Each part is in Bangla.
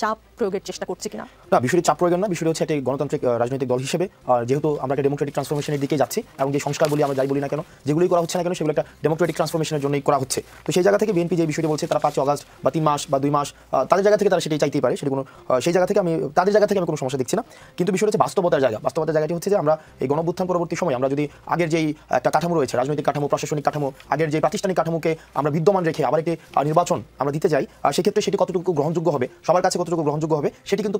চাপ প্রয়োগের চেষ্টা করছে কিনা? না, বিষয়টি চাপ প্রয়োগ না, বিষয়টি হচ্ছে একটি গণতান্ত্রিক রাজনৈতিক দল হিসেবে যেহেতু আমরা একটা ডেমোক্রেটিক ট্রান্সফরমেশনের দিকে যাচ্ছি এবং যে সংস্কার বলি আমরা যাই বলি না কেন, যেগুলোই করা হচ্ছে না কেন সেগুলো একটা ডেমোক্রেটিক ট্রান্সফরমেশনের জন্যই করা হচ্ছে। তো সেই জায়গা থেকে বিএনপি যে বিষয়টি বলছে তারা 5 আগস্ট বা 3 মাস বা 2 মাস তাদের জায়গা থেকে তারা সেটাই চাইতেই পারে, সেটা কোনো সেই জায়গা থেকে তাদের জায়গা থেকে আমি কোনো সমস্যা দেখছি না। কিন্তু বিষয়টা হচ্ছে বাস্তবতার জায়গাটি হচ্ছে যে আমরা এই গণঅভ্যুত্থান পরবর্তী সময় আমরা যদি আগের যেই একটা কাঠামো রয়েছে, রাজনৈতিক কাঠামো, প্রশাসনিক কাঠামো, আগের যে প্রাতিষ্ঠানিক কাঠামোকে আমরা বিদ্যমান রেখে আবার একটি নির্বাচন আমরা দিতে যাই, সেক্ষেত্রে সেটি কতটুকু গ্রহণযোগ্য হবে, সবার কাছে কতটুকু গ্রহণযোগ্য হবে, সেটি কিন্তু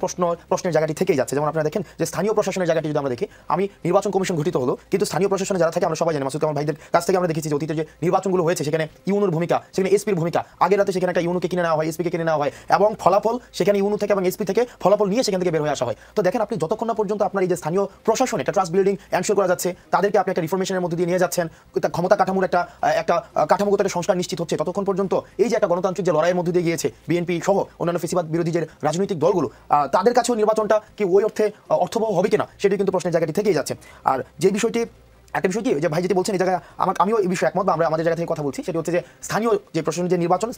প্রশ্নের জায়গাটি থেকেই যাচ্ছে। যেমন আপনারা দেখেন যে স্থানীয় প্রশাসনের জায়গাটি যদি আমরা দেখি, আমি নির্বাচন কমিশন গঠিত হলো, কিন্তু স্থানীয় প্রশাসনে যারা থাকে আমরা সবাই জানি, মাসুদ কামাল ভাইদের কাছ থেকে আমরা দেখেছি যে অতীতে যে নির্বাচনগুলো হয়েছে সেখানে ইউনুর ভূমিকা, সেখানে এসপির ভূমিকা, আগের রাতে সেখানে একটা ইউনুকে কিনে নেওয়া হয়, এসপিকে কিনে নেওয়া হয় এবং ফলাফল সেখানে ইউনু থেকে এবং এসপি থেকে ফলাফল নিয়ে সেখান থেকে বের হয়ে আসা হয়। তো দেখেন আপনি যতক্ষণ না পর্যন্ত আপনার এই যে স্থানীয় প্রশাসন একটা ট্রাস্ট বিল্ডিং এনশিওর করা যাচ্ছে, তাদেরকে আপনি একটা রিফরমেশনের মধ্যে দিয়ে নিয়ে যাচ্ছেন, ক্ষমতা কাঠামোর একটা কাঠামোগত একটা সংস্কার নিশ্চিত হচ্ছে, ততক্ষণ পর্যন্ত এই যে একটা গণতান্ত্রিক যে লড়াইয়ের মধ্যে দিয়ে গিয়েছে বিএনপি সহ অন্যান্য ফেসিবাদ বিরোধী যে রাজনৈতিক দলগুলো, তাদের কাছেও নির্বাচনটা কি ওই অর্থে অর্থবহ হবে কিনা সেটি কিন্তু প্রশ্নের জায়গাটি থেকেই যাচ্ছে। আর যে বিষয়টি একটা বিষয় কি যে ভাই যেটি বলছেন এই জায়গায় আমিও এই বিষয়ে একমত, বা আমরা আমাদের জায়গা থেকে কথা বলছি, সেটি হচ্ছে যে স্থানীয় যে প্রশাসনের যে নির্বাচন,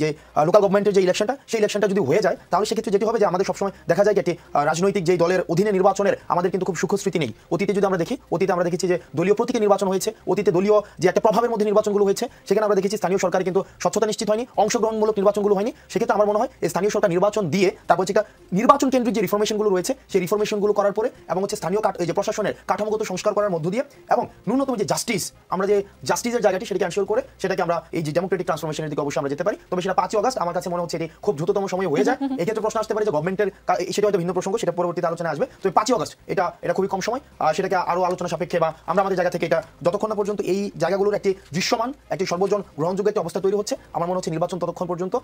যে লোকাল গভর্নমেন্টের যে ইলেকশনটা, সেই ইলেকশনটা যদি হয়ে যায় তাহলে সেক্ষেত্রে যেটি হবে যে আমাদের সবসময় দেখা যায় একটি রাজনৈতিক যেই দলের অধীনে নির্বাচনের আমাদের কিন্তু খুব সুখ স্মৃতি নেই। অতীতে যদি আমরা দেখি, অতীতে আমরা দেখেছি যে দলীয় প্রতীকে নির্বাচন হয়েছে, অতীতে দলীয় যে একটা প্রভাবের মধ্যে নির্বাচনগুলো হয়েছে, সেখানে আমরা দেখেছি স্থানীয় সরকার কিন্তু স্বচ্ছতা নিশ্চিত হয়নি, অংশগ্রহণমূলক নির্বাচনগুলো হয়নি। সেক্ষেত্রে আমার মনে হয় এই স্থানীয় সরকার নির্বাচন দিয়ে তারপর হচ্ছে নির্বাচন কেন্দ্রিক যে রিফরমেশনগুলো রয়েছে সেই রিফরমেশনগুলো করার পরে এবং হচ্ছে স্থানীয় যে প্রশাসনের কাঠামোগত সংস্কার করার মধ্য দিয়ে এবং ন্যূনতম যে জাস্টিস, আমরা যে জাস্টিসের জায়গাটি সেটাকে এনশিওর করে সেটাকে আমরা এই যে ডেমোক্রেটিক ট্রান্সফরমেশনের দিকে অবশ্যই আমরা যেতে পারি। তবে সেটা 5 আগস্ট আমার কাছে মনে হচ্ছে এটি খুব দ্রুততম সময়ে হয়ে যায়। এই ক্ষেত্রে প্রশ্ন আসতে পারে যে গভর্নমেন্টের, সেটা হয়তো ভিন্ন প্রসঙ্গ, সেটা পরবর্তীতে আলোচনা আসবে। তো 5 আগস্ট এটা খুবই কম সময়, সেটাকে আরো আলোচনা সাপেক্ষে বা আমরা আমাদের জায়গা থেকে এটা যতক্ষণ না পর্যন্ত এই জায়গাগুলোর একটি দৃশ্যমান, একটি সর্বজন গ্রহণযোগ্য একটি অবস্থা তৈরি হচ্ছে, আমার মনে হচ্ছে নির্বাচন ততক্ষণ পর্যন্ত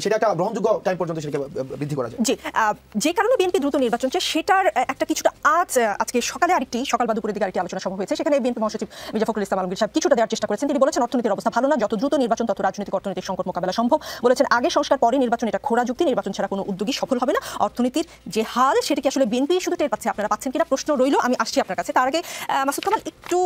সেটা একটা গ্রহণযোগ্য টাইম পর্যন্ত সেটাকে বৃদ্ধি করা যায়। জি, যে কারণে বিএনপি দ্রুত নির্বাচন চায় সেটার একটা কিছুটা আজকে সকালে সকাল বা দুপুরের দিকে আরেকটি আলোচনা সভা হয়েছে, সেখানে বিএনপি মহাসচিব মির্জা ফখরুল ইসলাম আলমগীর সাহেব কিছুটা দেওয়ার চেষ্টা করেছেন। তিনি বলেছেন অর্থনীতির অবস্থা ভালো না, যত দ্রুত নির্বাচন তত রাজনৈতিক অর্থনৈতিক সংকট মোকাবেলা সম্ভব। বলেছেন আগে সংস্কার পরে নির্বাচন, এটা খোঁড়া যুক্তি, নির্বাচন ছাড়া কোনো উদ্যোগী সফল হবে না। অর্থনীতির যে হাল সেটা কি আসলে বিএনপি শুধু টের পাচ্ছে, আপনারা পাচ্ছেন কিনা প্রশ্ন রইল। আমি আসছি আপনার কাছে, তার আগে মাসুদ কামাল একটু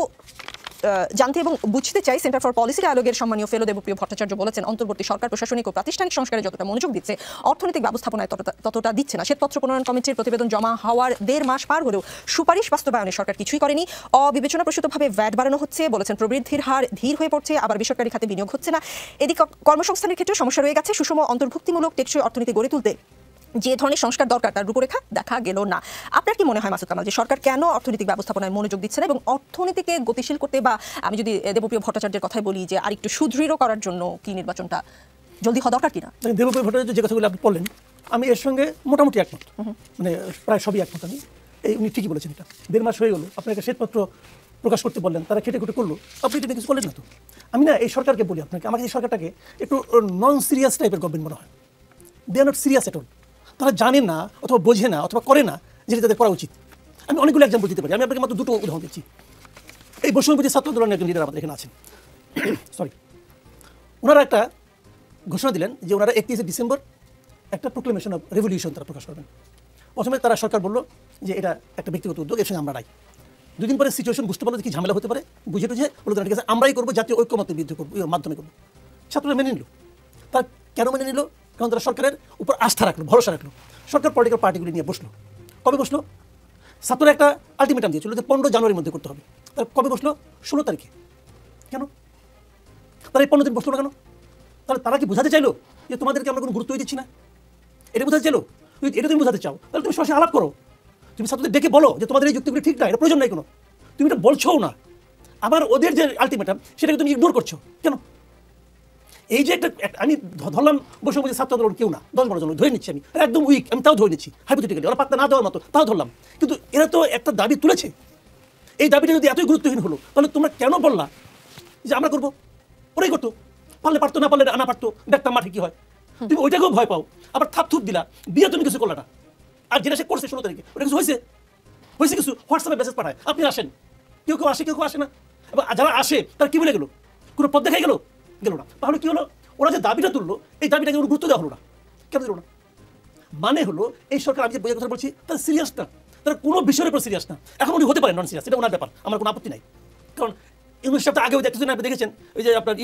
জানতে এবং বুঝতে চাই, সেন্টার ফর পলিসি ডায়ালগের সম্মানীয় ফেলো দেবপ্রিয় ভট্টাচার্য বলেছেন অন্তর্বর্তী সরকার প্রশাসনিক ও প্রাতিষ্ঠানিক সংস্কারে যতটা মনোযোগ দিচ্ছে অর্থনৈতিক ব্যবস্থাপনায় ততটা দিচ্ছে না। শ্বেতপত্র প্রণয়ন কমিটির প্রতিবেদন জমা হওয়ার 1.5 মাস পার হলেও সুপারিশ বাস্তবায়নে সরকার কিছুই করেনি। অবিবেচনাপ্রসূতভাবে ভ্যাট বাড়ানো হচ্ছে, বলেছেন প্রবৃদ্ধির হার ধীর হয়ে পড়ছে, আবার বেসরকারি খাতে বিনিয়োগ হচ্ছে না। এদিকে কর্মসংস্থানের ক্ষেত্রে সমস্যা রয়ে গেছে। সুষম অন্তর্ভুক্তিমূলক টেকসই অর্থনীতি গড়ে তুলতে যে ধরনের সংস্কার দরকার তার রূপরেখা দেখা গেল না। আপনার কি মনে হয় মাসুদ কামাল যে সরকার কেন অর্থনৈতিক ব্যবস্থাপনায় মনোযোগ দিচ্ছে না, এবং অর্থনীতিকে গতিশীল করতে বা আমি যদি দেবপ্রিয় ভট্টাচার্যের কথাই বলি যে আরেকটু সুদৃঢ় করার জন্য কি নির্বাচনটা জলদি হওয়া দরকার কিনা? দেবপ্রিয় ভট্টাচার্য যে কথাগুলো আপনি বললেন আমি এর সঙ্গে মোটামুটি একমত, মানে প্রায় সবই একমত। আমি উনি ঠিকই বলেছেন। এটা 1.5 মাস হয়ে গেল, আপনাকে শ্বেতপত্র প্রকাশ করতে বললেন, তারা খেটে খুঁটে করলো, আপনি এটা কিছু করলেন না তো। আমি না এই সরকারকে বলি আপনাকে, আমাকে এই সরকারটাকে একটু নন সিরিয়াস টাইপের গভর্নমেন্ট মনে হয়। They are not serious at all. তারা জানে না অথবা বোঝে না অথবা করে না যেটা তাদের করা উচিত। আমি অনেকগুলো এক্সাম্পল দিতে পারি, আমি আপনাকে মাত্র 2টো উদাহরণ দিচ্ছি। এই বৈষম্যবিরোধী ছাত্র আন্দোলনের একজন লিডার আমাদের এখানে আছেন, সরি, ওনারা একটা ঘোষণা দিলেন যে ওনারা 31 ডিসেম্বর একটা প্রোক্লেমেশন অফ রেভলিউশন তারা প্রকাশ করবেন। প্রথমে তারা সরকার বললো যে এটা একটা ব্যক্তিগত উদ্যোগ, এর সঙ্গে আমরা নাই। 2 দিন পরে সিচুয়েশন বুঝতে পারলো কি ঝামেলা হতে পারে, বুঝে টুঝে বললো ঠিক আছে আমরাই করবো, জাতীয় ঐক্যমতের বিরুদ্ধে করবো, মাধ্যমে করবো। ছাত্ররা মেনে নিল। তার কেন মেনে নিল? কারণ তারা সরকারের উপর আস্থা রাখলো, ভরসা রাখলো। সরকার পলিটিক্যাল পার্টিগুলি নিয়ে বসলো। কবে বসলো? ছাত্ররা একটা আলটিমেটাম দিয়েছিল যে 15 জানুয়ারির মধ্যে করতে হবে। তার কবে বসলো? 16 তারিখে। কেন তারা এই 15 দিন বসলো না কেন? তাহলে তারা কি বোঝাতে চাইলো যে তোমাদেরকে আমরা কোনো গুরুত্বই দিচ্ছি না? এটা বোঝাতে চাইলো? এটা তুমি বোঝাতে চাও তাহলে তুমি সরাসরি আলাপ করো, তুমি ছাত্রদের ডেকে বলো যে তোমাদের এই যুক্তিগুলি ঠিক না, এটা প্রয়োজন নাই কোনো, তুমি এটা বলছোও না। আবার ওদের যে আলটিমেটাম সেটাকে তুমি ইগনোর করছো কেন? এই যে একটা আমি ধরলাম বৈষম্য ছাত্র আন্দোলন কেউ না, 10-12 জন ধরে নিচ্ছি, আমি একদম উইক, আমি তাও ধরে নিচ্ছি হাইপোথেটিক্যালি, ওরা পাত্তা না দেওয়ার মতো তাও ধরলাম। কিন্তু এরা তো একটা দাবি তুলেছে, এই দাবিটা যদি এতই গুরুত্বহীন হলো তাহলে তোমরা কেন বললা যে আমরা করবো? ওরাই করতো, পারলে পারতো, না পারলে আনা পারতো, দেখতাম মাঠে কি হয়। তুমি ওইটাকেও ভয় পাও, আবার থাপ থুপ দিলা, বিয়ে তুমি কিছু করলা না। আর যেটা সে করছে 16 তারিখে ওটা কিছু হয়েছে কিছু হোয়াটসঅ্যাপে মেসেজ পাঠায় আপনি আসেন, কেউ আসে কেউ আসে না। এবার যারা আসে তারা কি বলে গেলো? কোনো পথ দেখাই গেল না। তাহলে কি হলো? ওরা যে দাবিটা তুললো এই দাবিটাকে গুরুত্ব দেওয়া হলো না। কেন দিল না? মানে হলো এই সরকার, আমি যে বইয়ের কথা বলছি তারা সিরিয়াস না, তারা কোনো বিষয়ের উপর সিরিয়াস না। এখন উনি হতে পারেন নন সিরিয়াস, এটা ওনার ব্যাপার, আমার কোনো আপত্তি নাই। কারণ ইউনুস সাহেব আগেও কিছুদিন আগে দেখেছেন ওই যে আপনার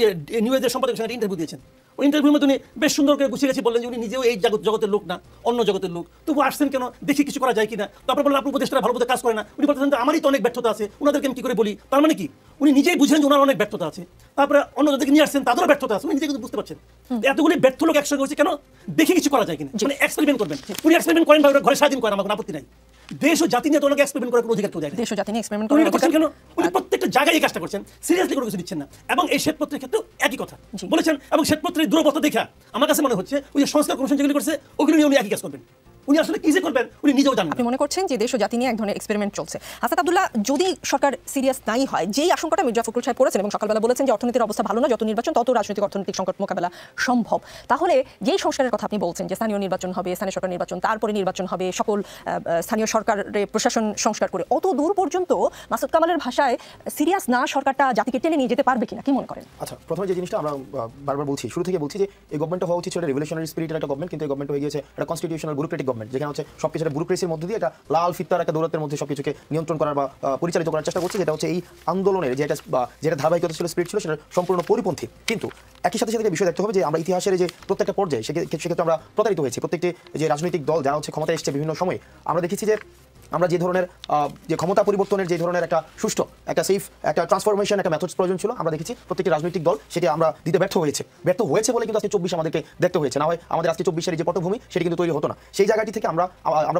নিউ এজের সম্পাদকের সঙ্গে ইন্টারভিউ দিয়েছেন, ওই ইন্টারভিউর মধ্যে উনি বেশ সুন্দর করে গুছিয়ে গেছে, বললেন যে উনি নিজেও এই জগতের লোক না, অন্য জগতের লোক, তবু আসছেন কেন, দেখি কিছু করা যায় কিনা। তারপরে বললেন আপনি উপদেষ্টারা ভালো মতো কাজ করে না, উনি বলতেছেন যে আমারই তো অনেক ব্যর্থতা আছে, ওনাদেরকে আমি কি করে বলি। তার মানে কি উনি নিজেই বুঝলেন যে ওনার অনেক ব্যর্থতা আছে, তারপরে অন্য যাদেরকে নিয়ে আসছেন তাদেরও ব্যর্থতা আছে, উনি নিজে কিন্তু বুঝতে পারছেন। এতগুলি ব্যর্থ লোক একসঙ্গে হচ্ছে কেন, দেখি কিছু করা যায় কিনা, মানে এক্সপেরিমেন্ট করবেন। উনি এক্সপেরিমেন্ট করেন ভাবে ঘরে সারাদিন করেন, আমার কোনো আপত্তি নাই। দেশ ও জাতি নিয়ে তো ওনাকে এক্সপেরিমেন্ট করার কোনো অধিকার কেউ দেয় না। দেশ ও জাতি নিয়ে এক্সপেরিমেন্ট উনি করার করছেন অধিকার কেন, উনি প্রত্যেকটা জায়গায় এই কাজটা করছেন, সিরিয়াসলি কোনো কিছু দিচ্ছেন না। এবং এই শ্বেতপত্রের ক্ষেত্রেও একই কথা বলেছেন, এবং শ্বেতপত্রের দুরবস্থা দেখা আমার কাছে মনে হচ্ছে ওই যে সংস্কার কমিশন যেগুলি করছে ওগুলো নিয়ে উনি একই কাজ করবেন। উনি আসলে কি যে করবেন উনি নিজেও জানেন। আপনি মনে করছেন যে দেশ ও জাতি নিয়ে এক ধরনের এক্সপেরিমেন্ট চলছে। হাসান আব্দুল্লাহ, যদি সরকার সিরিয়াস নাই হয়, যেই আশঙ্কাটা মির্জা ফখরুল সাহেব করেছেন এবং সকালবেলা বলেছেন যে অর্থনীতির অবস্থা ভালো না, যত নির্বাচন তত রাজনৈতিক অর্থনৈতিক সংকট মোকাবেলা সম্ভব, তাহলে যেই সংস্কারের কথা আপনি বলছেন যে স্থানীয় নির্বাচন হবে, স্থানীয় সরকার নির্বাচন, তারপরে নির্বাচন হবে, সকল স্থানীয় সরকারের প্রশাসন সংস্কার করে, অত দূর পর্যন্ত মাসুদ কামালের ভাষায় সিরিয়াস না সরকারটা জাতিকে টেনে নিয়ে যেতে পারবে কিনা, কি মনে করেন? আচ্ছা, প্রথমে যে জিনিসটা আমরা বারবার বলছি, শুরু থেকে বলছি যে এই গভর্নমেন্ট হওয়া উচিত ছিল রেভলিউশনারি স্পিরিটের একটা গভর্নমেন্ট, কিন্তু এই গভর্নমেন্ট হয়ে গিয়েছে একটা কনস্টিটিউশনাল ব্যুরোক্রেটিক গভর্নমেন্ট, যেখানে হচ্ছে সবকিছু ব্যুরোক্রেসির মধ্যে দিয়ে একটা লাল ফিত্তার একটা দৌলতের মধ্যে সবকিছুকে নিয়ন্ত্রণ করার বা পরিচালিত করার চেষ্টা করছে, যেটা হচ্ছে এই আন্দোলনের যেটা ধারাবাহিকতা ছিল, স্পিরিট ছিল, সেটা সম্পূর্ণ পরিপন্থী। কিন্তু একই সাথে সাথে বিষয় দেখতে হবে যে আমরা ইতিহাসের যে প্রত্যেকটা পর্যায়ে সেক্ষেত্রে আমরা প্রতারিত হয়েছি। প্রত্যেকটি যে রাজনৈতিক দল যারা হচ্ছে ক্ষমতায় এসেছে বিভিন্ন সময়, আমরা দেখেছি যে আমরা যে ধরনের যে ক্ষমতা পরিবর্তনের যে ধরনের একটা সুষ্ঠু একটা সেফ একটা ট্রান্সফরমেশন একটা মেথডস প্রয়োজন ছিল, আমরা দেখেছি প্রত্যেকটি রাজনৈতিক দল সেটি আমরা দিতে ব্যর্থ হয়েছে বলে কিন্তু আজকে 24 আমাদেরকে দেখতে হয়েছে। না হয় আমাদের আজকে 24-এর যে পটভূমি সেটি কিন্তু তৈরি হতো না। সেই জায়গাটি থেকে আমরা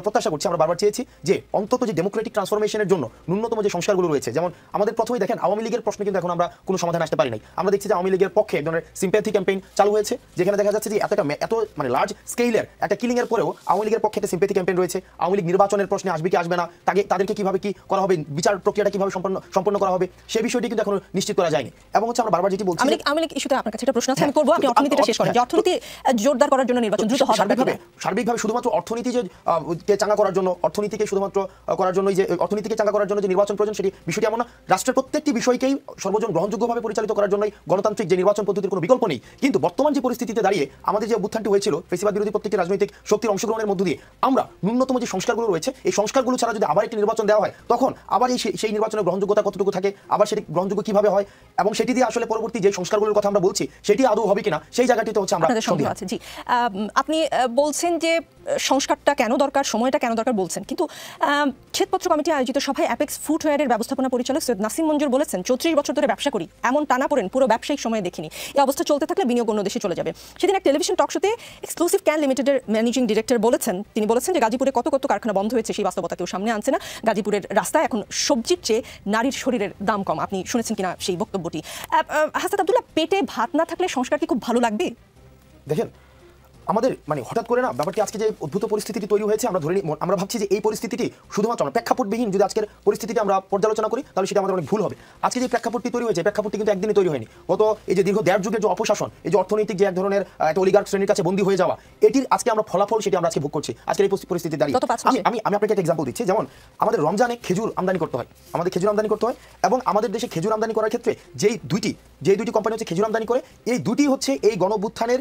প্রত্যাশা করছি, আমরা বারবার চেয়েছি যে অন্তত যে ডেমোক্রেটিক ট্রান্সফরমেশনের জন্য ন্যূনতম যে সংস্কারগুলো রয়েছে, যেমন আমাদের প্রথমেই দেখেন আওয়ামী লীগের প্রশ্নে কিন্তু এখন আমরা কোনো সমাধান আসতে পারি নাই। আমরা দেখছি যে আওয়ামী লীগের পক্ষে এক ধরনের সিম্প্যাথি ক্যাম্পেইন চালু হয়েছে, যেখানে দেখা যাচ্ছে যে এত মানে লার্জ স্কেলের একটা কিলিং এর পরেও আওয়ামী লীগের পক্ষে একটা সিম্প্যাথি ক্যাম্পেইন রয়েছে। আওয়ামী লীগ নির্বাচনের প্রশ্নে আসবে কি আসবে না, তাদেরকে কিভাবে কি করা হবে, বিচার প্রক্রিয়াটা কিভাবে সম্পন্ন করা হবে, সেই বিষয়টি কিন্তু এখনো নিশ্চিত করা যায়নি। এবং হচ্ছে আমরা বারবার যেটি বলছি, আওয়ামী লীগ ইস্যুতে আপনার কাছে একটা প্রশ্ন আছে, আমি করব, আপনি অর্থনীতিটা শেষ করেন। যে অর্থনীতি জোরদার করার জন্য নির্বাচন দ্রুত হবে, সার্বিকভাবে শুধুমাত্র অর্থনীতিকে চাঙ্গা করার জন্য, অর্থনীতিকে চাঙ্গা করার জন্য যে নির্বাচন প্রয়োজন, সেটি বিষয়টি এমন না। রাষ্ট্রের প্রত্যেকটি বিষয়কেই সর্বজন গ্রহণযোগ্যভাবে পরিচালিত করার জন্যই গণতান্ত্রিক যে নির্বাচন পদ্ধতির কোনো বিকল্প নেই। কিন্তু বর্তমান যে পরিস্থিতিতে দাঁড়িয়ে আমাদের যে অভ্যুত্থানটি হয়েছিল ফেসিবাদ বিরোধী প্রত্যেকটি রাজনৈতিক শক্তির অংশগ্রহণের মধ্য দিয়ে আমরা ন্যূনতম যে সংস্কারগুলো রয়েছে, এই সংস্কারগুলো ছাড়া যদি আবার একটি নির্বাচন দেওয়া হয়, তখন আবার সেই নির্বাচনের গ্রহণযোগ্যতা কতটুকু থাকে, আবার সেটি গ্রহণযোগ্য কিভাবে হয়, এবং সেটি দিয়ে আসলে পরবর্তী যে সংস্কারগুলোর কথা আমরা বলছি সেটি আদৌ হবে কিনা, সেই জায়গাটিতে হচ্ছে আমরা সন্দেহ আছে। জি, আপনি বলছেন যে সংস্কারটা কেন দরকার, সময়টা কেন দরকার বলছেন, কিন্তু শ্বেতপত্র কমিটি আয়োজিত সভায় অ্যাপেক্স ফুটওয়্যারের ব্যবস্থাপনা পরিচালক সৈয়দ নাসিম মঞ্জুর বলেছেন, 34 বছর ধরে ব্যবসা করি, এমন টানাপোড়েন পুরো ব্যবসায়িক সময়ে দেখিনি। এই অবস্থা চলতে থাকলে বিনিয়োগ অন্য দেশে চলে যাবে। সেদিন এক টেলিভিশন টক শোতে এক্সক্লুসিভ ক্যান লিমিটেডের ম্যানেজিং ডিরেক্টর তিনি বলেছেন যে গাজীপুরে কত কারখানা বন্ধ হয়েছে, সেই বাস্তবতা কেউ সামনে আনছে না। গাজীপুরের রাস্তায় এখন সবজির চেয়ে নারীর শরীরের দাম কম। আপনি শুনেছেন কিনা সেই বক্তব্যটি? হাসান আব্দুল্লাহ, পেটে ভাত না থাকলে সংস্কার কি খুব ভালো লাগবে? দেখেন, আমাদের মানে হঠাৎ করে না ব্যাপারটি আজকে যে অদ্ভুত পরিস্থিতিটি তৈরি হয়েছে, আমরা ভাবছি যে এই পরিস্থিতিটি শুধুমাত্র প্রেক্ষাপটবিহীন যদি আজকের পরিস্থিতিটি আমরা পর্যালোচনা করি, তাহলে সেটা আমাদের অনেক ভুল হবে। আজকে যে প্রেক্ষাপটটি তৈরি হয়েছে, প্রেক্ষাপটটি কিন্তু একদিনে তৈরি হয়নি। গত এই যে দীর্ঘ 1.5 যুগের যে অপশাসন, এই যে অর্থনৈতিক যে এক ধরনের একটা অলিগার্ক শ্রেণীর কাছে বন্দী হয়ে যাওয়া, এটির আজকে আমরা ফলাফল সেটি আমরা আজকে ভোগ করছি আজকের এই পরিস্থিতি দাঁড়িয়ে। আমি আপনাকে একটা এক্সাম্পল দিচ্ছি। যেমন আমাদের রমজানে খেজুর আমদানি করতে হয়, এবং আমাদের দেশে খেজুর আমদানি করার ক্ষেত্রে যেই দুইটি কোম্পানি হচ্ছে খেজুর আমদানি করে, এই দুটি হচ্ছে এই গণঅভ্যুত্থানের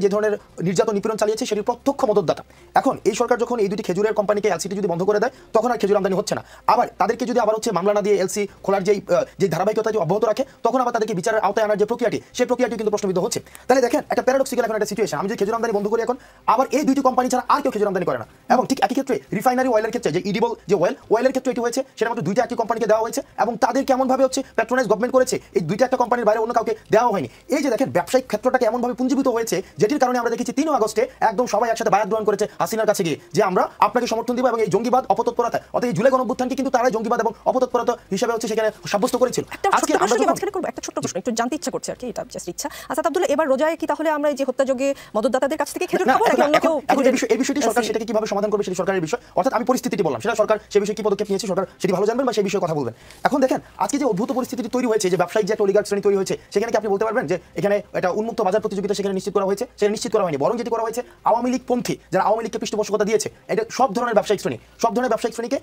যে ধরনের নির্যাতন নিপীড়ন চালিয়েছে সেটির প্রত্যক্ষ মদতদাতা। এখন এই সরকার যখন এই দুটি খেজুরের কোম্পানিকে এলসিটি যদি বন্ধ করে দেয়, তখন আর খেজুর আমদানি হচ্ছে না। আবার তাদেরকে যদি আবার হচ্ছে মামলা না দিয়ে এলসি খোলার যে ধারাবাহিকতা অব্যাহত রাখে, তখন আবার তাদেরকে বিচারের আওতায় আনার যে প্রক্রিয়াটি, সেই প্রক্রিয়াটি কিন্তু প্রশ্নবিদ্ধ হচ্ছে। তাহলে দেখেন একটা প্যারাডক্সিক্যাল এখন একটা সিচুয়েশন, আমি যদি খেজুর আমদানি বন্ধ করি, এখন আবার এই দুইটি কোম্পানি ছাড়া আর কেউ খেজুর আমদানি করে না। এবং ঠিক একই ক্ষেত্রে রিফাইনারি অয়েলের ক্ষেত্রে যে ইডিবল যে অয়েলের ক্ষেত্রে এটি হয়েছে, সেটা মাত্র 2টা একটি কোম্পানিকে দেওয়া হয়েছে, এবং তাদের কেমনভাবে হচ্ছে প্যাট্রোনাইজ গভর্নমেন্ট করেছে, এই 2টা একটা কোম্পানির বাইরে অন্য কাউকে দেওয়া হয়নি। এই যে দেখেন ব্যবসায়িক ক্ষেত্রটাকে এমনভাবে পুঞ্জীভূত হয়েছে, যেটির কারণে আমরা দেখেছি 3 আগস্টে একদম সবাই একসাথে বায়াত গ্রহণ করেছে হাসিনার কাছে গিয়ে, যে আমরা আপনাকে সমর্থন দিব এবং এই জঙ্গিবাদ অপতৎপরতা, অর্থাৎ এই জুলাই গণঅভ্যুত্থানকে কিন্তু তারাই জঙ্গিবাদ এবং অপতৎপরতা হিসেবে হচ্ছে সেখানে সাব্যস্ত করেছিল। আজকে আমরা একটা ছোট্ট প্রশ্ন একটু জানতে ইচ্ছা করছে আর কি, এটা জাস্ট ইচ্ছা। আসাদ আব্দুল্লাহ, এবার রোজায় কি তাহলে আমরা এই যে হত্যাযোগে মদতদাতাদের কাছ থেকে খেজুর খাবো, নাকি অন্য কেউ? এই বিষয়টি সরকার সেটাকে কিভাবে সমাধান করবে সেটি সরকারের বিষয়। অর্থাৎ আমি পরিস্থিতিটি বললাম, সেটা সরকার সেই বিষয়ে কি পদক্ষেপ নিয়েছে সরকার সেটি ভালো জানবেন বা সেই বিষয়ে কথা বলবেন। এখন দেখেন আজকে যে অদ্ভুত পরিস্থিতি তৈরি হয়েছে, যে ব্যবসায়িক যে একটা অলিগার্ক শ্রেণী তৈরি হয়েছে, সেখানে কি আপনি বলতে পারবেন যে এখানে একটা উন্মুক্ত বাজার প্রতিযোগিতা সেখানে নিশ্চিত নিশ্চিত করা হয়েছে সেটা নিশ্চিত করা হয়নি, বরং যেটি করা হয়েছে আওয়ামী লীগ পন্থী যারা আওয়ামী লীগকে পৃষ্ঠপোষকতা দিয়েছে, এটা সব ধরনের ব্যবসায়িক শ্রেণীকে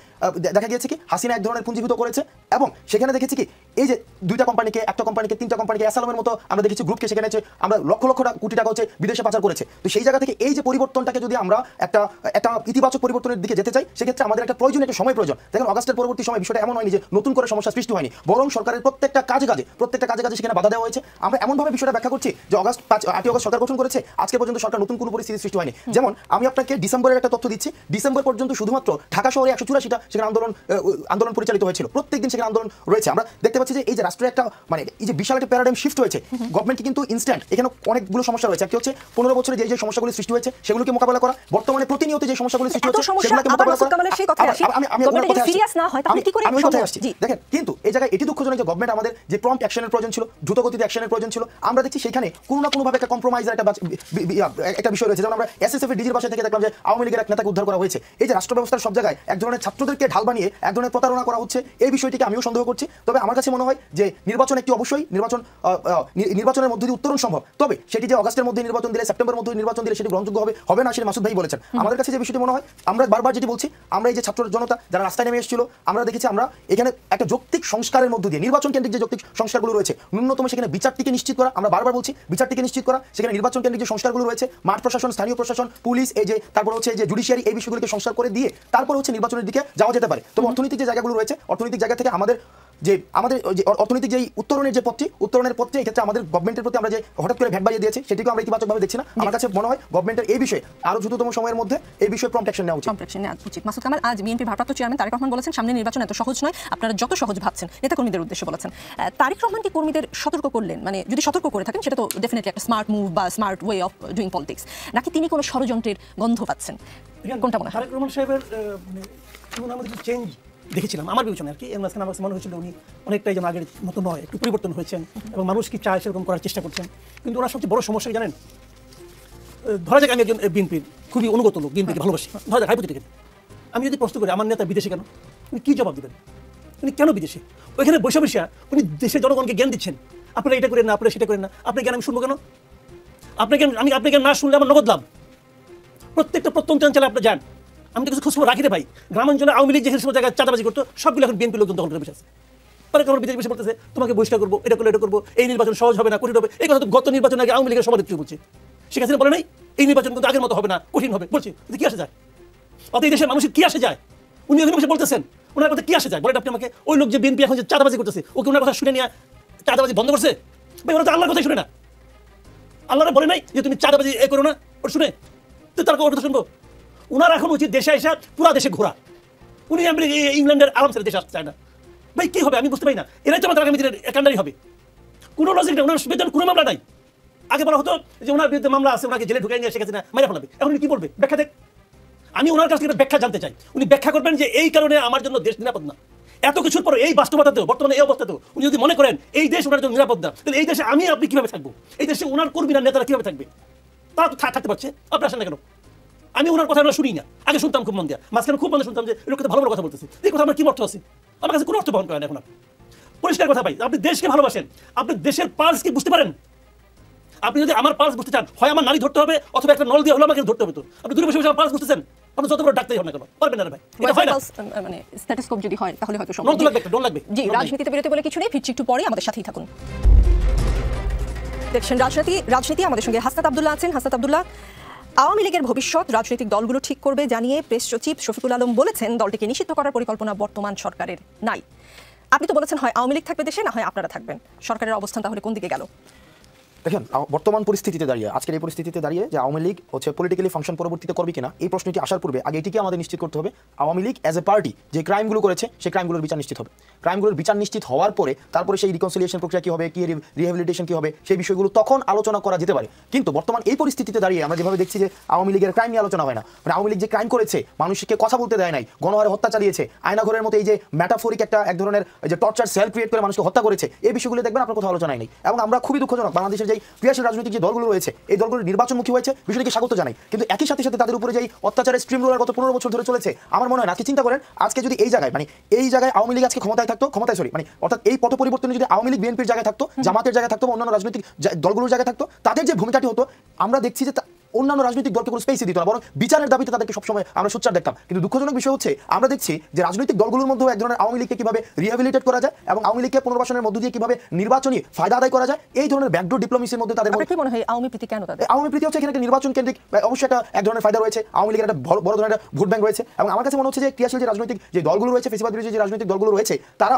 দেখা গিয়েছে কি হাসিনা এক ধরনের পুঞ্জীভূত করেছে, এবং সেখানে দেখেছি কি এই যে দুইটা কোম্পানিকে, একটা কোম্পানিকে, তিনটা কোম্পানিকে, অ্যাসালামের মতো আমরা দেখেছি গ্রুপকে, সেখানে আমরা লক্ষ লক্ষ কোটি টাকা হচ্ছে বিদেশে পাচার করেছে। তো সেই জায়গা থেকে এই যে পরিবর্তনটাকে যদি আমরা একটা ইতিবাচক পরিবর্তনের দিকে যেতে চাই, সেক্ষেত্রে আমাদের একটা সময় প্রয়োজন। দেখেন অগাস্টের পরবর্তী সময় বিষয়টা এমন হয়নি যে নতুন করে সমস্যা সৃষ্টি হয়নি, বরং সরকারের প্রত্যেকটা কাজে সেখানে বাধা দেওয়া হয়েছে। আমরা এমনভাবে বিষয়টা ব্যাখ্যা করছি যে 8ই অগস্ট সরকার গঠন করেছে, আজকে পর্যন্ত সরকার নতুন কোনো পরিস্থিতি সৃষ্টি হয়নি। যেমন আমি আপনাকে ডিসেম্বরের একটা তথ্য দিচ্ছি, ডিসেম্বর পর্যন্ত শুধুমাত্র ঢাকা শহরে 184টা সেখানে আন্দোলন পরিচালিত হয়েছিল, প্রত্যেকদিন সেখানে আন্দোলন রয়েছে। আমরা দেখতে পাচ্ছি যে এই যে রাষ্ট্রের একটা এই যে বিশাল একটা প্যারাডাইম শিফট হয়েছে, গভর্নমেন্ট কিন্তু ইনস্ট্যান্ট, এখানে অনেকগুলো সমস্যা রয়েছে। একটি হচ্ছে 15 বছরে যে সমস্যাগুলো সৃষ্টি হয়েছে সেগুলোকে মোকাবেলা করা, বর্তমানে প্রতিনিয়ত যে সমস্যাগুলো সৃষ্টি হচ্ছে সেগুলোকে মোকাবেলা করা। আমি কথায় আসছি, দেখেন কিন্তু এই জায়গায় এটি দুঃখজনক যে গভর্নমেন্ট আমাদের যে প্রম্পট অ্যাকশনের প্রয়োজন ছিল, দ্রুতগতিতে অ্যাকশনের প্রয়োজন ছিল, আমরা দেখছি সেখানে কোনো না কোনোভাবে একটা কম্প্রোমাইজের একটা বিষয় রয়েছে। যেমন আমরা এসএসএফ এর ডিজির বাসা থেকে দেখলাম যে আওয়ামী লীগের এক নেতাকে উদ্ধার করা হয়েছে। এই যে রাষ্ট্র ব্যবস্থার সব জায়গায় এক ধরনের ছাত্রদেরকে ঢাল বানিয়ে এক ধরনের প্রতারণা করা হচ্ছে, এই বিষয়টিকে আমিও সন্দেহ করছি। তবে আমার কাছে মনে হয় যে নির্বাচন একটি অবশ্যই নির্বাচনের মধ্যে দিয়ে উত্তরণ সম্ভব, তবে সেটি যে অগাস্টের মধ্যে নির্বাচন দিলে, সেপ্টেম্বরের মধ্যে নির্বাচন দিলে সেটি গ্রহণযোগ্য হবে না, সেটি মাসুদ ভাই বলেছেন। আমাদের কাছে যে বিষয়টি মনে হয়, আমরা বারবার যেটি বলছি, আমরা এই যে ছাত্র জনতা যারা রাস্তায় নেমে এসেছিল, আমরা দেখেছি আমরা এখানে একটা যৌক্তিক সংস্কারের মধ্য দিয়ে নির্বাচন কেন্দ্রিক যে যৌক্তিক সংস্কারগুলো রয়েছে, ন্যূনতম সেখানে বিচারটিকে নিশ্চিত করা, আমরা বারবার বলছি বিচারটিকে নিশ্চিত করা, সেখানে নির্বাচন কেন্দ্রিক যে সংস্কারগুলো রয়েছে, মাঠ প্রশাসন, স্থানীয় প্রশাসন, পুলিশ, এই যে তারপর হচ্ছে যে জুডিশিয়ারি, এই বিষয়গুলোকে সংস্কার করে দিয়ে তারপর হচ্ছে নির্বাচনের দিকে যাওয়া যেতে পারে। তবে অর্থনৈতিক যে জায়গাগুলো রয়েছে, অর্থনৈতিক জায়গা থেকে আমাদের যে অর্থনৈতিক যে উত্তরণের পথে এক্ষেত্রে আমাদের গভর্নমেন্টের প্রতি আমরা যে হঠাৎ করে ভ্যাট বাড়িয়ে দিয়েছি, সেটিকে আমরা ইতিবাচকভাবে দেখছি না। আমার কাছে মনে হয় গভর্নমেন্টের এই বিষয়ে আরো দ্রুততম সময়ের মধ্যে এই বিষয়ে প্রম্পট অ্যাকশন নেওয়া উচিত। মাসুদ কামাল, আজ বিএনপির ভারপ্রাপ্ত চেয়ারম্যান তারেক রহমান বলেছেন সামনে নির্বাচন এত সহজ নয়, আপনারা যত সহজ ভাবছেন, নেতাকর্মীদের উদ্দেশ্যে বলেছেন। তারেক রহমান কি কর্মীদের সতর্ক করলেন? মানে যদি সতর্ক করে থাকেন সেটা তো ডেফিনেটলি একটা স্মার্ট মুভ বা smart way of doing politics, নাকি তিনি কোনো ষড়যন্ত্রের গন্ধ পাচ্ছেন? কোনটা মনে হয়? তারেক রহমান সাহেবের আমাদের চেঞ্জ দেখেছিলাম আমার বিবেচনায় আর কি, এর মাঝখানে আমার মনে হয়েছিল উনি অনেকটাই যেন আগের মতো নয়, একটু পরিবর্তন হয়েছেন এবং মানুষ কি চায় সেরকম করার চেষ্টা করছেন। কিন্তু ওনার সবচেয়ে বড় সমস্যা জানেন, ধরা যাক আমি একজন বিএনপির খুবই অনুগত লোক, বিএনপিকে ভালোবাসি, ধরা যাক হাইপোথেটিক্যালি, আমি যদি প্রশ্ন করি আমার নেতা বিদেশে কেন, উনি কী জবাব দেবেন? উনি কেন বিদেশে? ওইখানে বসে বসে উনি দেশের জনগণকে জ্ঞান দিচ্ছেন, আপনারা এটা করেন না, আপনারা সেটা করেন না, আপনি জ্ঞান আমি শুনবো কেন? আপনি জ্ঞান আপনি জ্ঞান না শুনলে আমার নগদ লাভ। প্রত্যেকটা প্রত্যন্ত অঞ্চলে আপনি যান, আমি তো কিছু খোঁজখবর রাখি রে ভাই, গ্রামাঞ্চলে আওয়ামী লীগ যে সমস্ত জায়গায় চাঁদাবাজি করতো সবগুলো এখন বিএনপি লোকজন দখল করে বসে আছে। তারা কেমন বিদেশে বসে বলতেছে তোমাকে বহিষ্কার করবো, এটা করবো, এটা করবো, এই নির্বাচন সহজ হবে না, কঠিন হবে। এই কথা তো গত নির্বাচন আগে আওয়ামী লীগের সভানেত্রী বলছে, শেখ হাসিনা বলে নাই এই নির্বাচন কিন্তু আগের মতো হবে না, কঠিন হবে, বলছে কি আসে যায়? অত এই দেশের মানুষের কি আসে যায়? উনি ওখানে বসে বলতেছেন, ওনার কথা কি আসে যায়? বলেন আপনি আমাকে। ওই লোক যে বিএনপি এখন যে চাঁদাবাজি করতেছে, ওকে ওনার কথা শুনে নিয়ে চাঁদাবাজি বন্ধ করছে? ভাই ওরা তো আল্লাহর কথাই শুনে না, আল্লাহরা বলে নাই যে তুমি চাঁদাবাজি এ করো না, ওটা শুনে তো তার কথা শুনবো? ওনার এখন উচিত দেশে এসে পুরা দেশে ঘোরা। উনি ইংল্যান্ডের আরাম ছেড়ে দেশে আসতে চায় না। ভাই কি হবে আমি বুঝতে পারি না, এরাই তো আমাদের আগামী দিনের একান্ডারি হবে। কোনো লজিক নেই, ওনার বিরুদ্ধে কোনো মামলা নাই। আগে বলা হতো যে ওনার বিরুদ্ধে মামলা আছে, ওনাকে জেলে ঢুকাই নিয়ে শেখ হাসিনা মাইরা ফেলাবে। এখন উনি কি বলবে? ব্যাখ্যা দেখ। আমি ওনার কাছ থেকে ব্যাখ্যা জানতে চাই। উনি ব্যাখ্যা করবেন যে এই কারণে আমার জন্য দেশ নিরাপদ না। এত কিছুর পর এই বাস্তবতাতেও, বর্তমানে এই অবস্থাতেও উনি যদি মনে করেন এই দেশ ওনার জন্য নিরাপদ না, তাহলে এই দেশে আমি আপনি কিভাবে থাকবো? এই দেশে ওনার কর্মীরা নেতারা কিভাবে থাকবে? তারা তো থাকতে পারছে, আপনি আসেন না কেন? আমি ওনার কথা শুনি না, আগে শুনতাম খুব মন দেওয়া, মাঝখানে খুব মনে শুনতাম যে লোকে ভালো ভালো কথা বলতেছে, এই কথা আমার কি অর্থ আছে? আমার কাছে কোনো অর্থ বহন করে না। এখন পরিষ্কার কথা ভাই, আপনি দেশকে ভালোবাসেন, আপনি দেশের পালস কি বুঝতে পারেন? আপনি যদি আমার পালস বুঝতে চান, হয় আমার নারী ধরতে হবে অথবা একটা নল দিয়ে হলো আমাকে ধরতে হবে। তো আপনি দূরে বসে বসে আমার পালস বুঝতেছেন, আপনি যত বড় ডাক্তারই হন না কেন পারবেন না ভাই। এটা হয় না, মানে স্ট্যাথোস্কোপ যদি হয় তাহলে হয়তো সম্ভব। নল লাগবে, ডন লাগবে। জি, রাজনীতিতে বিরতি বলে কিছু নেই, ফিরছি একটু পরে, আমাদের সাথেই থাকুন। দেখছেন রাজনীতি, আমাদের সঙ্গে হাসনাত আব্দুল্লাহ আছেন। হাসনাত আব্দুল্লাহ, আওয়ামী লীগের ভবিষ্যৎ রাজনৈতিক দলগুলো ঠিক করবে জানিয়ে প্রেস সচিব শফিকুল আলম বলেছেন দলটিকে নিষিদ্ধ করার পরিকল্পনা বর্তমান সরকারের নাই। আপনি তো বলেছেন হয় আওয়ামী লীগ থাকবে দেশে, না হয় আপনারা থাকবেন। সরকারের অবস্থান তাহলে কোন দিকে গেল? দেখেন বর্তমান পরিস্থিতিতে দাঁড়িয়ে, আজকের এই পরিস্থিতিতে দাঁড়িয়ে যে আওয়ামী লীগ পলিটিক্যালি ফাংশন পরবর্তীতে করবে কিনা, এই প্রশ্নটি আসার পূর্বে আগে এটিকে আমাদের নিশ্চিত করতে হবে Awami League as a party যে ক্রাইমগুলো করেছে সেই ক্রাইমগুলোর বিচার নিশ্চিত হবে। ক্রাইমগুলোর বিচার নিশ্চিত হওয়ার পরে তারপরে সেই রিকনসিলিয়েশন প্রক্রিয়া কী হবে, কি রিহ্যাবিলিটেশন কী হবে, সেই বিষয়গুলো তখন আলোচনা করা যেতে পারে। কিন্তু বর্তমান এই পরিস্থিতিতে দাঁড়িয়ে আমরা যেভাবে দেখছি যে আওয়ামী লীগের ক্রাইম নিয়ে আলোচনা হয় না, মানে আওয়ামী লীগ যে ক্রাইম করেছে, মানুষকে কথা বলতে দেয় নাই, গণহারে হত্যা চালিয়েছে, আয়নাঘরের মতো এই যে ম্যাটাফোরিক এক ধরনের যে টর্চার সেল ক্রিয়েট করে মানুষকে হত্যা করেছে, এই বিষয়গুলো দেখবেন আপনার কোথাও আলোচনায় নেই। এবং আমরা খুবই দুঃখজনক বাংলাদেশের যে ক্রিয়াশীল রাজনৈতিক যে দলগুলো রয়েছে এই দলগুলো নির্বাচনমুখী হয়েছে বিষয়টিকে স্বাগত জানাই, কিন্তু একই সাথে সাথে তাদের উপরে যে অত্যাচারের স্ট্রিম রোলার গত 15 বছর ধরে চলেছে, আমার মনে হয় না। আজকে চিন্তা করেন, আজকে যদি এই জায়গায় আওয়ামী লীগ আজকে ক্ষমতায় থাকতো, অর্থাৎ এই পট পরিবর্তনে যদি আওয়ামী লীগ বিএনপির জায়গায় থাকতো, জামাতের জায়গায় থাকতো, অন্যান্য রাজনৈতিক দলগুলোর জায়গায় থাকতো, তাদের যে ভূমিকাটি হতো আমরা দেখছি যে অন্যান্য রাজনৈতিক দলকে কোনো স্পেসই দিত না, বরং বিচারের দাবিতে তাদেরকে সবসময় আমরা সোচ্চার দেখতাম। কিন্তু দুঃখজনক বিষয় হচ্ছে আমরা দেখছি যে রাজনৈতিক দলগুলোর মধ্যেও এক ধরনের আওয়ামী লীগকে কিভাবে রিহ্যাবিলিটেট করা যায় এবং আওয়ামী লীগকে পুনর্বাসনের মধ্য দিয়ে কিভাবে নির্বাচনী ফায়দা আদায় করা যায়, এই ধরনের ব্যাকডোর ডিপ্লোমেসির মধ্যে তাদের কি মনে হয় আওয়ামী প্রীতি কেন তাদের? আওয়ামী প্রীতি হচ্ছে এখানে একটা নির্বাচন কেন্দ্রিক অবশ্যই এক ধরনের ফায়দা রয়েছে, আওয়ামী লীগের একটা বড় ধরনের একটা ভোট ব্যাংক রয়েছে। এবং আমার কাছে মনে হচ্ছে যে ক্রিয়াশীল যে রাজনৈতিক যে দলগুলো রয়েছে, ফেসিবাদ বিরোধী যে রাজনৈতিক দলগুলো রয়েছে, তারা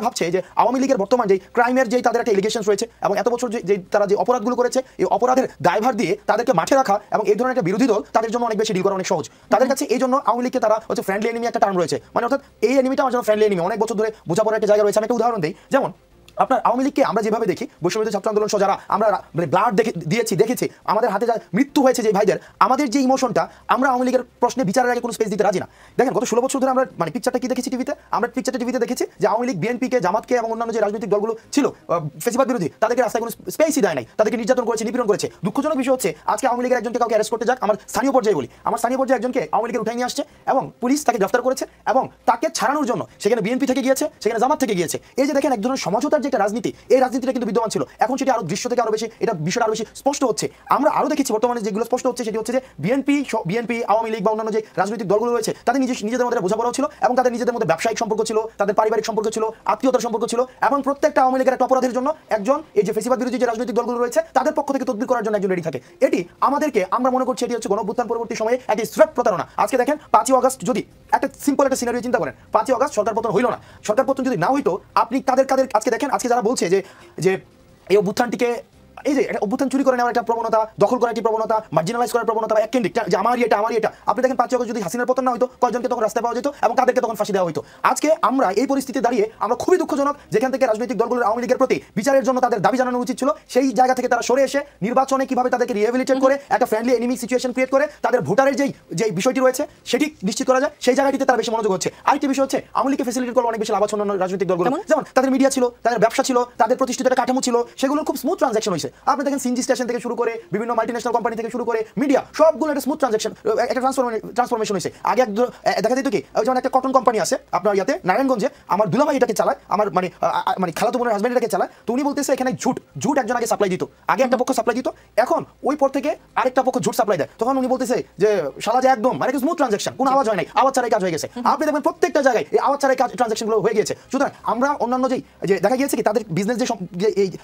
ভাবছে যে আওয়ামী লীগের বর্তমান যে ক্রাইমের যে তাদের একটা এলিগেশন রয়েছে এবং এত বছর যে তারা যে অপরাধগুলো করেছে, এই অপরাধের দায়ভার দিয়ে তাদেরকে মাঠে রাখা এবং এই ধরনের একটা বিরোধী দল তাদের জন্য অনেক বেশি ডিল করা অনেক সহজ তাদের কাছে। এই জন্য আওয়ামী লীগকে তারা হচ্ছে ফ্রেন্ডলি এনিমি একটা টার্ম রয়েছে, মানে অর্থাৎ এই এনিমিটা আমার জন্য ফ্রেন্ডলি এনিমি, অনেক বছর ধরে বোঝাপড়ার একটা জায়গা রয়েছে। আমি একটা উদাহরণ দিই, যেমন আপনার আওয়ামী লীগকে আমরা যেভাবে দেখি, বৈষম্যবিরোধী ছাত্র আন্দোলন সহ যারা আমরা ব্লাড দেখেছি, আমাদের হাতে যা মৃত্যু হয়েছে যে ভাইদের, আমাদের যে ইমোশনটা, আমরা আওয়ামী লীগের প্রশ্নে বিচারের আগে কোনো স্পেস দিতে রাজি না। দেখেন গত 16 বছর ধরে আমরা পিকচারটা কি দেখেছি টিভিতে, আমরা পিকচারটা টিভিতে দেখেছি যে আওয়ামী লীগ বিএনপিকে, জামাতকে এবং অন্যান্য যে রাজনৈতিক দলগুলো ছিল ফেসিবাদ বিরোধী, তাদেরকে রাস্তায় কোনো স্পেসই দেয় নাই, তাদেরকে নির্যাতন করেছে, নিপীড়ন করেছে। দুঃখজনক বিষয় হচ্ছে আজকে আওয়ামী লীগের একজনকে কাউকে অ্যারেস্ট করতে যাক, আমার স্থানীয় পর্যায়ে বলি, আমার স্থানীয় পর্যায়ে একজনকে আওয়ামী লীগের উঠাই নিয়ে আসছে এবং পুলিশ তাকে গ্রেফতার করেছে এবং তাকে ছাড়ানোর জন্য সেখানে বিএনপি থেকে গিয়েছে, সেখানে জামাত থেকে গিয়েছে। এই যে দেখেন এক ধরনের সমঝোতার যে একটা রাজনীতি, এই রাজনীতিটা কিন্তু বিদ্যমান ছিল, এখন সেটা আরো দৃশ্য থেকে আরো বেশি, এটা বিষয়টা আরো বেশি স্পষ্ট হচ্ছে। আমরা আরো দেখেছি বর্তমানে যেগুলো স্পষ্ট হচ্ছে সেটি হচ্ছে যে বিএনপি আওয়ামী লীগ বা অন্যান্য যে রাজনৈতিক দলগুলো রয়েছে, তাদের নিজেদের মধ্যে বোঝাপড়াও ছিল এবং তাদের নিজেদের মধ্যে ব্যবসায়িক সম্পর্ক ছিল, তাদের পারিবারিক সম্পর্ক ছিল, আত্মীয়তার সম্পর্ক ছিল এবং প্রত্যেকটা আওয়ামী লীগের একটা অপরাধের জন্য একজন এই যে ফেসিবাদ বিরোধী যে রাজনৈতিক দলগুলো রয়েছে তাদের পক্ষ থেকে তদবির করার জন্য একজন রেডি থাকে। এটি আমাদেরকে, আমরা মনে করছি এটি হচ্ছে গণঅভ্যুত্থান পরবর্তী সময়ে একটি স্রেফ প্রতারণা। আজকে দেখেন 5ই আগস্ট যদি একটা সিম্পল একটা সিনারিও চিন্তা করেন, 5ই আগস্ট সরকার পতন হইল না, সরকার পতন যদি না হইতো, আপনি কাদের আজকে দেখেন, আজকে যারা বলছে যে এই অভ্যুত্থানটিকে, এই যে একটা অভ্যুত্থান চুরি করে নেওয়ার একটা প্রবণতা, দখল করার একটি প্রবণতা, মার্জিনালাইজ করার প্রবণতা বা এককেন্দ্রিক, যে আমারই এটা, আপনি দেখেন 5ই আগস্ট যদি হাসিনার পতন না হইতো, কয়জনকে তখন রাস্তায় পাওয়া যেত এবং কাদেরকে তখন ফাঁসি দেওয়া হইতো। আজকে আমরা এই পরিস্থিতিতে দাঁড়িয়ে আমরা খুবই দুঃখজনক, যেখান থেকে রাজনৈতিক দলগুলোর আওয়ামী লীগের প্রতি বিচারের জন্য তাদের দাবি জানানো উচিত ছিল, সেই জায়গা থেকে তারা সরে এসে নির্বাচনে কিভাবে তাদেরকে রিহ্যাবিলিটেট করে একটা ফ্রেন্ডলি এনিমি সিচুয়েশন ক্রিয়েট করে তাদের ভোটারের যে বিষয়টি রয়েছে সেটি নিশ্চিত করা যায়, সেই জায়গাটিতে তারা বেশি মনোযোগ হচ্ছে। আরেকটি বিষয় হচ্ছে আওয়ামী লীগকে ফ্যাসিলিটেট করলে অনেক বেশি লাভাচ্ছন্ন রাজনৈতিক দলগুলো, যেমন তাদের মিডিয়া ছিল, তাদের ব্যবসা ছিল, তাদের প্রতিষ্ঠিত একটা কাঠামো ছিল, সেগুলো খুব স্মুথ ট্রানজাকশন হয়েছে। আপনি দেখেন সিএনজি স্টেশন থেকে শুরু করে বিভিন্ন মাল্টিন্যাশনাল কোম্পানি থেকে শুরু করে মিডিয়া, সবগুলো একটা স্মুথ ট্রানজাকশন, একটা ট্রান্সফরমেশন হয়েছে। আগে দেখা যেত কি, যেমন একটা কটন কোম্পানি আছে আপনার ইয়াতে নারায়ণগঞ্জে, আমার দুলাভাই এটাকে চালায়, আমার মানে খালাতো বোনের হাজবেন্ড এটাকে চালায়, তো উনি বলতেছে এখানে ঝুট একজন আগে সাপ্লাই দিত, আগে একটা পক্ষ সাপ্লাই দিত, এখন ওই পর থেকে আরেকটা পক্ষ ঝুট সাপ্লাই দেয়, তখন উনি বলতেছে যে শালা যে একদম মানে স্মুথ ট্রানজাকশন, কোনো আওয়াজ হয় নাই, আওয়াজ ছাড়াই কাজ হয়ে গেছে। আপনি দেখবেন প্রত্যেকটা জায়গায় এই আওয়াজ ছাড়াই কাজ ট্রানজাকশনগুলো হয়ে গেছে। সুতরাং আমরা অন্যান্য যে দেখা গিয়েছে কি তাদের বিজনেস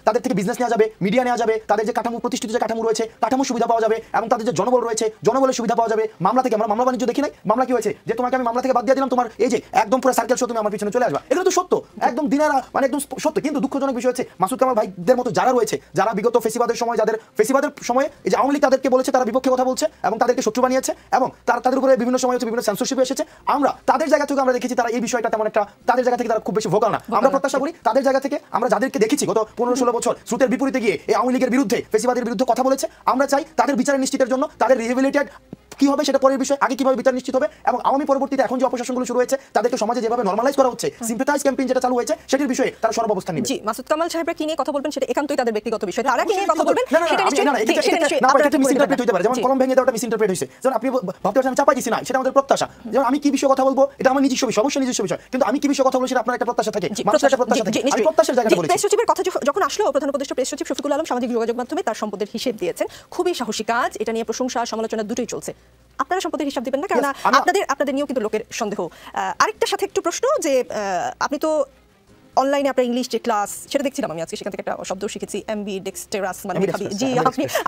তাদের থেকে বিজনেস নেওয়া যাবে, মিডিয়া নেওয়া যাবে, তাদের যে কাঠামো প্রতিষ্ঠিত যে কাঠামো রয়েছে, কাঠামো সুবিধা পাওয়া যাবে এবং তাদের যে জনবল রয়েছে, জনবলের সুবিধা পাওয়া যাবে। মামলা থেকে আমরা মামলা বাণিজ্য দেখি নাই, মামলা কি হয়েছে যে তোমাকে আমি মামলা থেকে বাদ দিয়ে দিলাম, তোমার এই যে একদম পুরো সার্কেল শো তুমি আমার পিছনে চলে আসবা, এগুলো তো সত্য, একদম দিনের মানে একদম সত্য। কিন্তু দুঃখজনক বিষয় হচ্ছে মাসুদ কামাল ভাইদের মতো যারা রয়েছে, যারা বিগত ফেসিবাদের সময় এই যে আওয়ামী লীগ তাদেরকে বলেছে তারা বিপক্ষে কথা বলছে এবং তাদেরকে শত্রু বানিয়েছে এবং তাদের উপরে বিভিন্ন সময় হচ্ছে বিভিন্ন সেন্সরশিপ এসেছে, আমরা তাদের জায়গা থেকে আমরা দেখেছি তারা এই বিষয়টা তেমন একটা, তাদের জায়গা থেকে তারা খুব বেশি ভোকাল না। আমরা প্রত্যাশা করি তাদের জায়গা থেকে আমরা যাদেরকে দেখেছি গত 15-16 বছর স্রোতের বিপরীতে গিয়ে এই আওয়ামী লীগের বিরুদ্ধে, ফেসিবাদের বিরুদ্ধে কথা বলেছে, আমরা চাই তাদের বিচারের নিশ্চিতের জন্য, তাদের রিহ্যাবিলিটেড কি হবে সেটা পরের বিষয়, আগে কিভাবে বিচার নিশ্চিত হবে এবং আওয়ামী পরবর্তীতে এখন যে অপশাসনগুলো শুরু হয়েছে তাদেরকে সমাজে যেভাবে নরমালাইজ করা হচ্ছে, সিম্পাথাইজ ক্যাম্পেইন যেটা চালু হয়েছে সেটির বিষয়ে তারা সর্বাবস্থান নেবে। জি, মাসুদ কামাল সাহেবরা কি নিয়ে কথা বলবেন সেটা একান্তই তাদের ব্যক্তিগত বিষয়, তারা কি নিয়ে কথা বলবেন সেটা নিশ্চয়ই মিসইন্টারপ্রেট হতে পারে, যেমন কলম ভেঙে দেওয়াটা মিসইন্টারপ্রেট হয়েছে, যেমন আপনি ভাবতে পারছেন চাপাই দিছি না, সেটা আমাদের প্রত্যাশা। যেমন আমি কি বিষয়ে কথা বলবো এটা আমার নিজস্ব বিষয়, অবশ্যই নিজস্ব বিষয়, কিন্তু আমি কি বিষয়ে কথা বলবো সেটা আপনার একটা প্রত্যাশা থাকে, মানুষের একটা প্রত্যাশা থাকে, আমি প্রত্যাশার জায়গাটা বলেছি। প্রেস সচিবের কথা যখন আসলো, প্রধান উপদেষ্টা প্রেস সচিব শফিকুল আলম সামাজিক যোগাযোগ মাধ্যমে তার সম্পদের হিসেব দিয়েছেন, খুবই সাহসী কাজ, এটা নিয়ে প্রশংসা সমালোচনা দুটোই চলছে। আপনারা সম্পদের হিসাব দিবেন না, কারণ আপনাদের নিয়েও কিন্তু লোকের সন্দেহ। আরেকটা সাথে একটু প্রশ্ন যে আপনি তো অনলাইনে আপনার ইংলিশ যে ক্লাস সেটা দেখছিলাম আমি আজকে, সেখান থেকে একটা শব্দ শিখেছি, এমবি ডেক্সটেরাস, মানে মেধাবী। জি,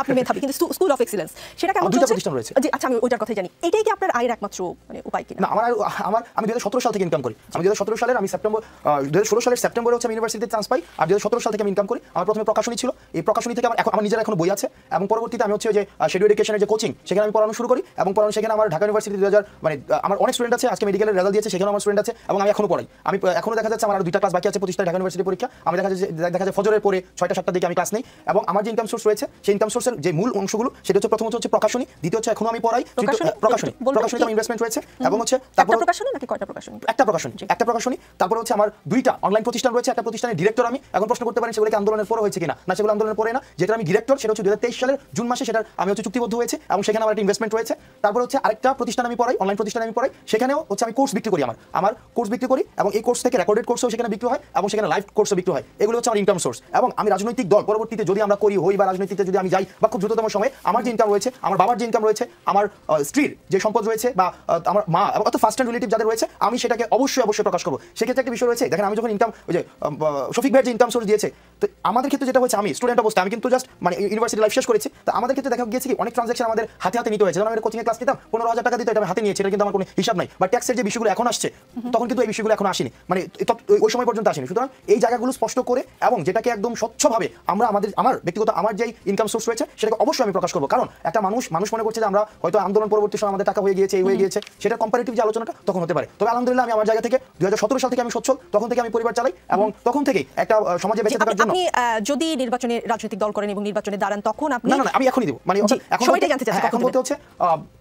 আপনি মেধাবী, কিন্তু স্কুল অফ এক্সিলেন্স সেটা কেমন চলছে? জি, আচ্ছা, আমি ওইটার কথাই জানি। এটাই কি আপনার আয়ের একমাত্র মানে উপায় কিনা? না, আমি 2017 সাল থেকে ইনকাম করি। আমি 2017 সালের 2016 সালের সেপ্টেম্বরে হচ্ছে আমি ইউনিভার্সিটিতে চান্স পাই, আর 2017 সাল থেকে আমি ইনকাম করি। আমার প্রথমে প্রকাশনী ছিল, এই প্রকাশনী থেকে আমার নিজের এখন বই আছে এবং পরবর্তীতে আমি হচ্ছে যে শেডিউল এডুকেশনের যে কোচিং সেখানে আমি পড়ানো শুরু করি এবং সেখানে আমার ঢাকা ইউনিভার্সিটি 2000 মানে আমার অনেক স্টুডেন্ট আছে, আজকে মেডিকেলের রেজাল্ট দিয়েছে, সেখানে আমার স্টুডেন্ট আছে এবং আমি এখনো পড়াই। আমি এখনো দেখা যাচ্ছে আমার আরো 2টা ক্লাস বাকি আছে আছে প্রতিষ্ঠানে ঢাকা ইউনিভার্সিটি পরীক্ষা, আমি দেখা যায় ফজরের পরে 6টা 7টার দিকে আমি ক্লাস নেই, এবং আমার যে ইনকাম সোর্স রয়েছে সেই ইনকাম সোর্সের যে মূল অংশগুলো সেটা হচ্ছে প্রথমত হচ্ছে প্রকাশনী, দ্বিতীয় হচ্ছে এখনো আমি পড়াই, প্রকাশনীতে আমার ইনভেস্টমেন্ট রয়েছে, এবং হচ্ছে তারপর প্রকাশনী নাকি কয়টা প্রকাশনী? একটা প্রকাশনী। তারপর হচ্ছে আমার 2টা অনলাইন প্রতিষ্ঠান রয়েছে, একটা প্রতিষ্ঠানের ডিরেক্টর আমি। এখন প্রশ্ন করতে পারেন সেগুলো কি আন্দোলনের পরে হয়েছে কিনা? না, সেগুলো আন্দোলনের পরে না। যেটা আমি ডিরেক্টর সেটা হচ্ছে 2023 সালের জুন মাসে সেটা আমি হচ্ছে চুক্তিবদ্ধ হয়েছে, এবং সেখানে আমার একটা ইনভেস্টমেন্ট রয়েছে। তারপর হচ্ছে আরেকটা প্রতিষ্ঠান আমি পড়াই, অনলাইন প্রতিষ্ঠানে আমি পড়াই, সেখানেও হচ্ছে আমি কোর্স বিক্রি করি, আমার কোর্স বিক্রি করি, এবং এই কোর্স থেকে রেকর্ডেড কোর্সও সেখানে বিক্রি হয়, এবং সেখানে লাইভ কোর্সও বিক্রি হয়। এগুলো হচ্ছে আমার ইনকাম সোর্স। এবং আমি রাজনৈতিক দল পরবর্তীতে যদি আমরা করি হই বা রাজনীতিতে যদি আমি যাই বা খুব দ্রুততম সময়ে আমার যে ইনকাম রয়েছে, আমার বাবার যে ইনকাম রয়েছে, আমার স্ত্রীর যে সম্পদ রয়েছে, বা আমার মা এবং অত ফার্স্ট হ্যান্ড রিলেটিভ যাদের রয়েছে, আমি সেটাকে অবশ্যই প্রকাশ করবো। সেক্ষেত্রে একটা বিষয় রয়েছে, দেখেন আমি যখন ইনকাম, ওই যে শফিক ভাইয়ের যে ইনকাম সোর্স দিয়েছে, তো আমাদের ক্ষেত্রে যেটা হচ্ছে, আমি স্টুডেন্ট অবস্থায়, আমি কিন্তু জাস্ট মানে ইউনিভার্সিটি লাইফ শেষ করেছি, তো আমাদের ক্ষেত্রে দেখা গিয়েছে কি অনেক ট্রানজাকশন আমাদের হাতে নিতে হয়েছে। যেমন আমি কোচিং এ ক্লাস নিতাম, 15,000 টাকা দিতে, এটা আমি হাতে নিয়েছি, এটা কিন্তু আমার কোনো হিসাব নাই। বা ট্যাক্সের যে বিষয়গুলো এখন আসছে, তখন কিন্তু এই বিষয়গুলো এখন আসেনি, মানে ওই সময় পর্যন্ত আসেনি। সুতরাং এই জায়গাগুলো স্পষ্ট করে, এবং যেটাকে একদম স্বচ্ছভাবে আমরা আমার ব্যক্তিগত আমার যে ইনকাম সোর্স রয়েছে সেটাকে অবশ্যই আমি প্রকাশ করবো। কারণ একটা মানুষ মনে করছে যে আমরা হয়তো আন্দোলন পরবর্তী সময় আমাদের টাকা হয়ে গিয়েছে, এই হয়ে গিয়েছে, সেটা কম্পারেটিভ যে আলোচনাটা তখন হতে পারে। তবে আলহামদুলিল্লাহ আমি আমার জায়গা থেকে 2017 সাল থেকে আমি সচ্ছল, তখন থেকে আমি পরিবার চালাই, এবং তখন থেকে একটা সমাজে বেঁচে থাকার জন্য। আপনি যদি নির্বাচনে রাজনৈতিক দল করেন এবং নির্বাচনে দাঁড়ান, তখন আপনি না আমি এখনই দেব, মানে এখন বলতে হচ্ছে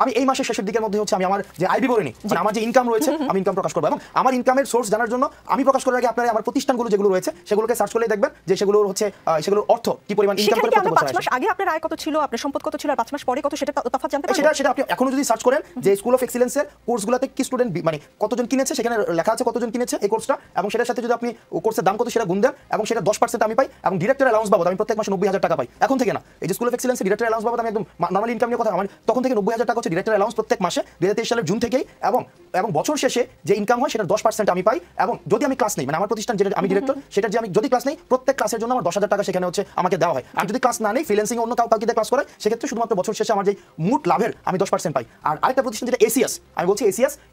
আমি এই মাসের শেষের দিকের মধ্যে হচ্ছে আমি আমার যে আয় বিবরণী, মানে আমার যে ইনকাম রয়েছে, আমি ইনকাম প্রকাশ করবো। এবং আমার ইনকামের সোর্স জানার জন্য আমি প্রকাশ করার আগে আপনারা আমার প্রতিষ্ঠানগুলো যেগুলো রয়েছে সেগুলোকে সার্চ করলে দেখবেন যে সেগুলোর হচ্ছে সেগুলোর অর্থ কি পরিমাণ ইনকাম করে প্রতি বছর 5 মাস আগে আপনার আয় কত ছিল, আপনার সম্পদ কত ছিল, আর 5 মাস পরে কত, সেটা তফাৎ জানতে পারবেন। সেটা আপনি এখনো যদি সার্চ করেন যে স্কুল অফ এক্সিলেন্সের কোর্সগুলোতে কি স্টুডেন্ট মানে কতজন কিনেছে, সেখানে লেখা আছে কতজন কিনেছে এই কোর্সটা, এবং সেটার সাথে যদি আপনি কোর্সের দাম কত সেটা গুণ দেন, এবং সেটা 10% আমি পাই, এবং ডিরেক্টর অ্যালাউন্স বাবদ আমি প্রত্যেক মাসে 90,000 টাকা পাই। এখন থেকে না, এই যে স্কুল অফ এক্সিলেন্সের ডিরেক্টর অ্যালাউন্স বাবদ আমি একদম নরমাল ইনকাম নিয়ে কথা, আমার তখন থেকে 90,000 টাকা হচ্ছে ডিরেক্টর অ্যালাউন্স প্রত্যেক মাসে 2023 সালের জুন থেকেই, এবং বছর শেষে যে ইনকাম হয় সেটা 10% আমি পাই। এবং যদি আমি ক্লাস নেই, মানে আমার প্রতিষ্ঠান যেটা আমি ডিরেক্টর, সেটা যে আমি যদি ক্লাস নেই, প্রত্যেক ক্লাসের জন্য আমার 10,000 টাকা সেখানে হচ্ছে আমাকে দেওয়া হয়। আর যদি ক্লাস না নেই, ফ্রিল্যান্সিং অন্য কাউকে দিয়ে ক্লাস করায়, সেক্ষেত্রে শুধুমাত্র বছর শেষে আমার যে মোট লাভের আমি 10% পাই। আর আরেকটা প্রতিষ্ঠান যেটা এসিএস, আমি বলছি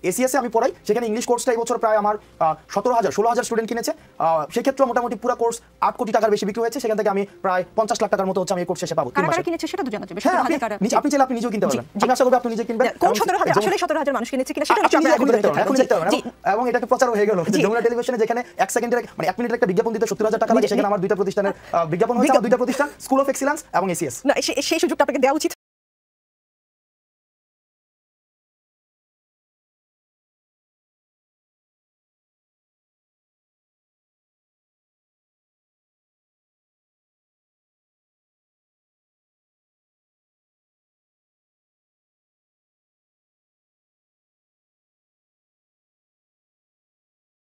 এসিএস আমি পড়াই, সেখানে ইংলিশ কোর্সটা এই বছর প্রায় আমার 16,000 স্টুডেন্ট কিনেছে। সেক্ষেত্রে মোটামুটি পুরো কোর্স 8 কোটি টাকার বেশি বিক্রি হয়েছে, সেখান থেকে আমি প্রায় 50 লাখ টাকার মতো হচ্ছে আমি এই কোর্স শেষে পাবো। কারা কিনেছে সেটা তো জানা যাবে। আপনি চাইলে আপনি নিজেও কিনতে পারবেন, আমি আশা করি আপনি নিজে কিনবেন। কোন 17,000 আসলে 17,000 মানুষ কিনেছে কিনা সেটা এখন দেখতে পারবেন, এবং এটাকে প্রচার হয়ে গেল যমুনা টেলিভিশনে, যেখানে 1 সেকেন্ডের মানে 1 মিনিটের একটা বিজ্ঞাপন দিতে 70,000 টাকা লাগে, সেখানে আমার 2টা প্রতিষ্ঠানের বিজ্ঞাপন হয়েছে, 2টা প্রতিষ্ঠান স্কুল অফ এক্সিলেন্স এবং এসিএস। না, সেই সুযোগটা আপনাকে দেওয়া উচিত।